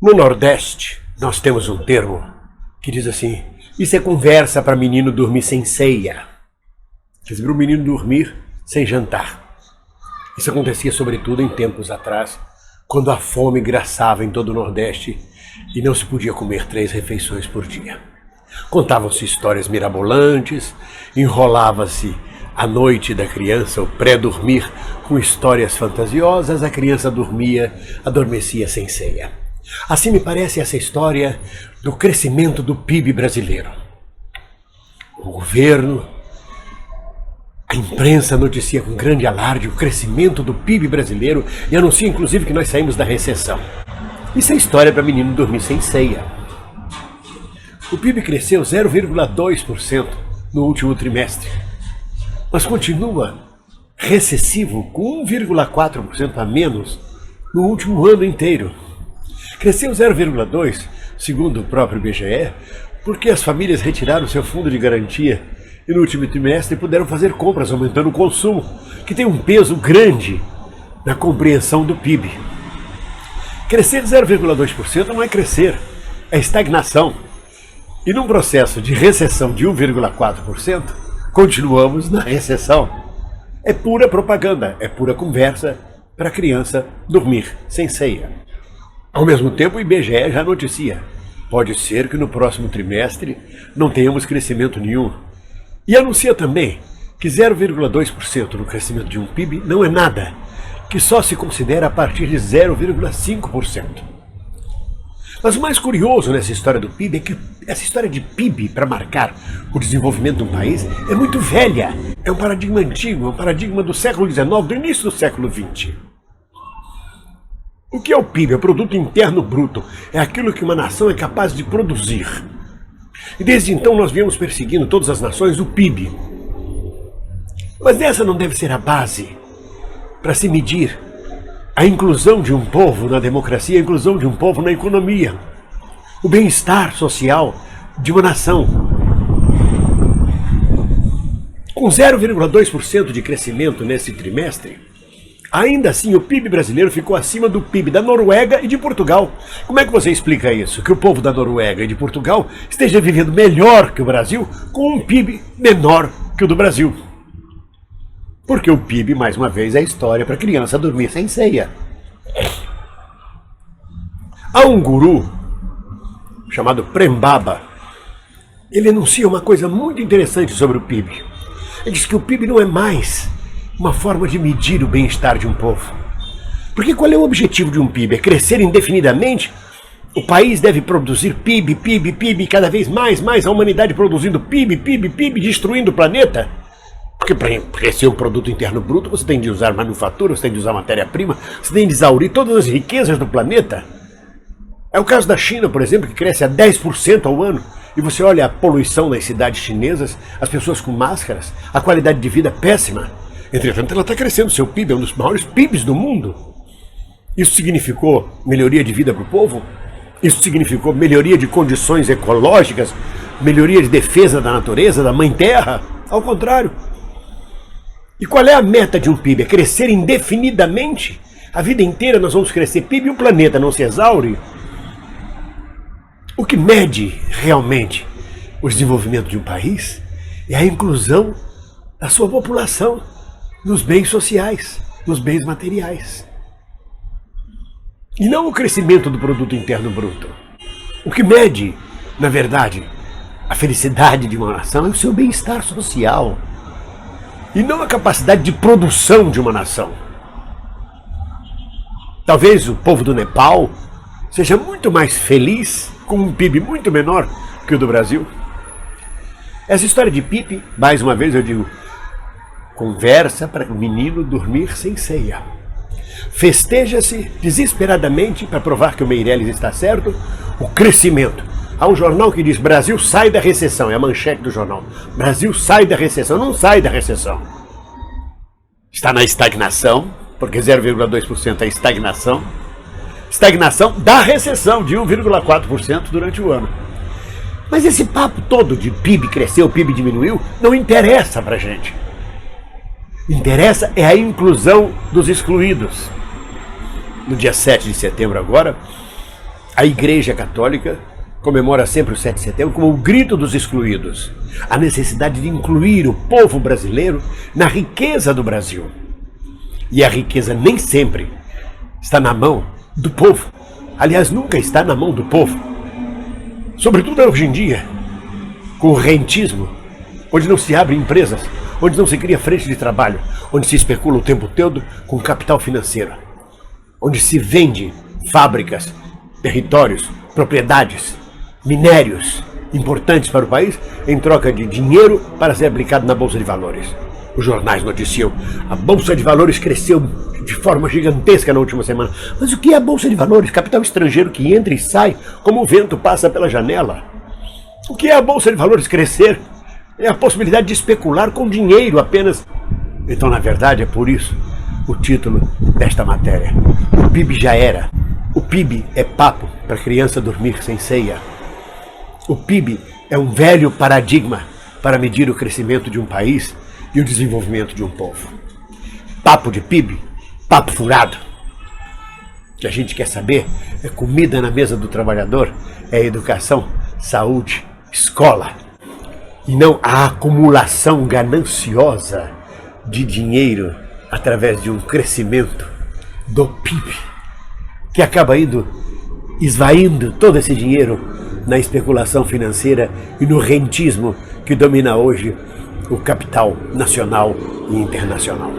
No Nordeste, nós temos um termo que diz assim: isso é conversa para menino dormir sem ceia. Quer dizer, o menino dormir sem jantar. Isso acontecia sobretudo em tempos atrás, quando a fome graçava em todo o Nordeste e não se podia comer 3 refeições por dia. Contavam-se histórias mirabolantes, enrolava-se a noite da criança, o pré-dormir, com histórias fantasiosas, a criança adormecia sem ceia. Assim me parece essa história do crescimento do PIB brasileiro. O governo, a imprensa noticia com grande alarde o crescimento do PIB brasileiro e anuncia inclusive que nós saímos da recessão. Isso é história para menino dormir sem ceia. O PIB cresceu 0,2% no último trimestre, mas continua recessivo com 1,4% a menos no último ano inteiro. Cresceu 0,2%, segundo o próprio IBGE, porque as famílias retiraram seu fundo de garantia e no último trimestre puderam fazer compras, aumentando o consumo, que tem um peso grande na compreensão do PIB. Crescer 0,2% não é crescer, é estagnação. E num processo de recessão de 1,4%, continuamos na recessão. É pura propaganda, é pura conversa para a criança dormir sem ceia. Ao mesmo tempo, o IBGE já noticia: pode ser que no próximo trimestre não tenhamos crescimento nenhum. E anuncia também que 0,2% no crescimento de um PIB não é nada, que só se considera a partir de 0,5%. Mas o mais curioso nessa história do PIB é que essa história de PIB para marcar o desenvolvimento de um país é muito velha. É um paradigma antigo, é um paradigma do século XIX, do início do século XX. O que é o PIB? É o Produto Interno Bruto. É aquilo que uma nação é capaz de produzir. E desde então nós viemos perseguindo todas as nações o PIB. Mas essa não deve ser a base para se medir a inclusão de um povo na democracia, a inclusão de um povo na economia, o bem-estar social de uma nação. Com 0,2% de crescimento nesse trimestre, ainda assim o PIB brasileiro ficou acima do PIB da Noruega e de Portugal. Como é que você explica isso? Que o povo da Noruega e de Portugal esteja vivendo melhor que o Brasil com um PIB menor que o do Brasil. Porque o PIB, mais uma vez, é a história para a criança dormir sem ceia. Há um guru chamado Prem Baba. Ele enuncia uma coisa muito interessante sobre o PIB. Ele diz que o PIB não é mais uma forma de medir o bem-estar de um povo. Porque qual é o objetivo de um PIB? É crescer indefinidamente? O país deve produzir PIB, PIB, PIB, cada vez mais, a humanidade produzindo PIB, PIB, PIB, destruindo o planeta? Porque para crescer o produto interno bruto, você tem de usar manufatura, você tem de usar matéria-prima, você tem de exaurir todas as riquezas do planeta. É o caso da China, por exemplo, que cresce a 10% ao ano. E você olha a poluição nas cidades chinesas, as pessoas com máscaras, a qualidade de vida péssima. Entretanto, ela está crescendo, seu PIB é um dos maiores PIBs do mundo. Isso significou melhoria de vida para o povo? Isso significou melhoria de condições ecológicas, melhoria de defesa da natureza, da mãe terra? Ao contrário. E qual é a meta de um PIB? É crescer indefinidamente? A vida inteira nós vamos crescer PIB e o planeta não se exaure? O que mede realmente o desenvolvimento de um país é a inclusão da sua população nos bens sociais, nos bens materiais. E não o crescimento do produto interno bruto. O que mede, na verdade, a felicidade de uma nação é o seu bem-estar social. E não a capacidade de produção de uma nação. Talvez o povo do Nepal seja muito mais feliz com um PIB muito menor que o do Brasil. Essa história de PIB, mais uma vez eu digo, conversa para o menino dormir sem ceia. Festeja-se desesperadamente para provar que o Meirelles está certo, o crescimento. Há um jornal que diz: Brasil sai da recessão, é a manchete do jornal. Brasil sai da recessão, não sai da recessão. Está na estagnação, porque 0,2% é estagnação. Estagnação da recessão de 1,4% durante o ano. Mas esse papo todo de PIB cresceu, PIB diminuiu, não interessa pra gente. Interessa é a inclusão dos excluídos. No dia 7 de setembro agora, A Igreja Católica comemora sempre o 7 de setembro como o grito dos excluídos, a necessidade de incluir o povo brasileiro na riqueza do Brasil. E a riqueza nem sempre está na mão do povo. Aliás, nunca está na mão do povo. Sobretudo hoje em dia, com o rentismo, onde não se abrem empresas, onde não se cria frente de trabalho, onde se especula o tempo todo com capital financeiro, onde se vende fábricas, territórios, propriedades, minérios importantes para o país em troca de dinheiro para ser aplicado na Bolsa de Valores. Os jornais noticiam: a Bolsa de Valores cresceu de forma gigantesca na última semana. Mas o que é a Bolsa de Valores? Capital estrangeiro que entra e sai como o vento passa pela janela. O que é a Bolsa de Valores crescer? É a possibilidade de especular com dinheiro apenas. Então, na verdade, é por isso o título desta matéria. O PIB já era. O PIB é papo para criança dormir sem ceia. O PIB é um velho paradigma para medir o crescimento de um país e o desenvolvimento de um povo. Papo de PIB, papo furado. O que a gente quer saber é comida na mesa do trabalhador, é educação, saúde, escola. E não a acumulação gananciosa de dinheiro através de um crescimento do PIB, que acaba esvaindo todo esse dinheiro na especulação financeira e no rentismo que domina hoje o capital nacional e internacional.